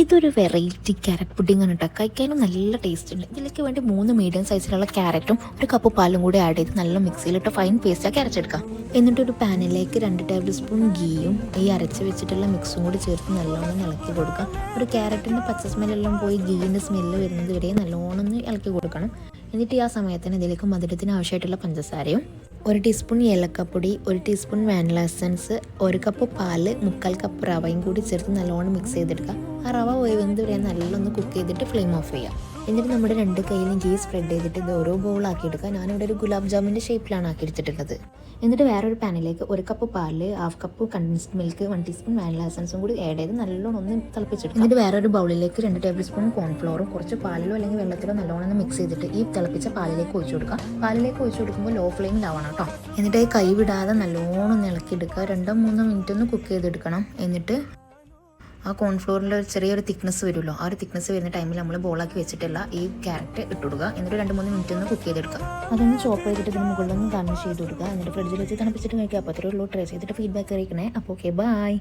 ഇതൊരു variety carrot pudding ആണ് കേട്ടോ. കഴിക്കാനും നല്ല ടേസ്റ്റ് ഉണ്ട്. ഇതിലേക്ക് വേണ്ടി 3 മീഡിയം സൈസിലുള്ള ക്യാരറ്റും ഒരു കപ്പ് പാലും കൂടി ആഡ് ചെയ്ത് നല്ല മിക്സിയിലിട്ട് ഫൈൻ പേസ്റ്റാക്കി അരച്ചെടുക്കാം. എന്നിട്ട് ഒരു പാനിലേക്ക് 2 ടേബിൾ സ്പൂൺ ഗീയും ഈ അരച്ച് വെച്ചിട്ടുള്ള മിക്സും കൂടി ചേർത്ത് നല്ലോണം ഇളക്കി കൊടുക്കാം. ഒരു ക്യാരറ്റിൻ്റെ പച്ച സ്മെല്ലെല്ലാം പോയി ഗീൻ്റെ സ്മെല്ല് വരുന്നത് വരെ നല്ലോണം ഒന്ന് ഇളക്കി കൊടുക്കണം. എന്നിട്ട് ആ സമയത്തിന് ഇതിലേക്ക് മധുരത്തിന് ആവശ്യമായിട്ടുള്ള പഞ്ചസാരയും 1 ടീസ്പൂൺ ഏലക്കപ്പൊടി, 1 ടീസ്പൂൺ വാനില എസൻസ്, 1 കപ്പ് പാല്, 1/4 കപ്പ് റവയും കൂടി ചേർത്ത് നല്ലോണം മിക്സ് ചെയ്തെടുക്കുക. ആ റവ വേവുന്നത് വരെ നല്ലോണം കുക്ക് ചെയ്തിട്ട് ഫ്ലെയിം ഓഫ് ചെയ്യാം. എന്നിട്ട് നമ്മുടെ 2 കൈയിലും ഗീ സ്പ്രെഡ് ചെയ്തിട്ട് ഇത് ഓരോ ബൗളാക്കി എടുക്കുക. ഞാനിവിടെ ഒരു ഗുലാബ് ജാമിൻ്റെ ഷേപ്പിലാണ് ആക്കിയെടുത്തിട്ടുള്ളത്. എന്നിട്ട് വേറൊരു പാനിലേക്ക് 1 കപ്പ് പാല്, 1/2 cup condensed milk, 1 teaspoon vanilla എസൻസും കൂടി ആഡ് ചെയ്ത് നല്ലോണം ഒന്ന് തിളപ്പിച്ചെടുക്കും. എന്നിട്ട് വേറൊരു ബൗളിലേക്ക് 2 ടേബിൾ സ്പൂൺ കോൺഫ്ലോറും കുറച്ച് പാലിലോ അല്ലെങ്കിൽ വെള്ളത്തിലോ നല്ലോണം ഒന്ന് മിക്സ് ചെയ്തിട്ട് ഈ തിളപ്പിച്ച പാലിലേക്ക് ഒഴിച്ചു കൊടുക്കുക. പാലിലേക്ക് ഒഴിച്ചു കൊടുക്കുമ്പോൾ ലോ ഫ്ലെയിമിലാവണം കേട്ടോ. എന്നിട്ട് കൈ വിടാതെ നല്ലോണം ഇളക്കിയെടുക്കുക. 2-3 മിനിറ്റ് ഒന്ന് കുക്ക് ചെയ്തെടുക്കണം. എന്നിട്ട് ആ കോൺഫ്ലോറിൻ്റെ ഒരു ചെറിയൊരു തിക്നെസ് വരുമല്ലോ, ആ ഒരു തിക്നെസ് വരുന്ന ടൈമിൽ നമ്മൾ ബോളാക്കി വെച്ചിട്ടുള്ള ഈ ക്യാരറ്റ് ഇട്ടുകൊടുക്കുക. എന്നിട്ട് 2-3 മിനിറ്റ് ഒന്ന് കുക്ക് ചെയ്തെടുക്കുക. അതൊന്ന് ചോപ്പ് ചെയ്തിട്ട് ഇതിന് മുകളിലൊന്ന് ഗാർണിഷ് ചെയ്ത് കൊടുക്കുക. എന്നിട്ട് ഫ്രിഡ്ജിൽ വെച്ച് തണുപ്പിച്ചിട്ട് കഴിക്കുക. അപ്പോൾ അത്രേ ഉള്ളൂ. ട്രൈ ചെയ്തിട്ട് ഫീഡ്ബാക്ക് അറിയിക്കണേ. അപ്പോൾ ഓക്കെ, ബൈ.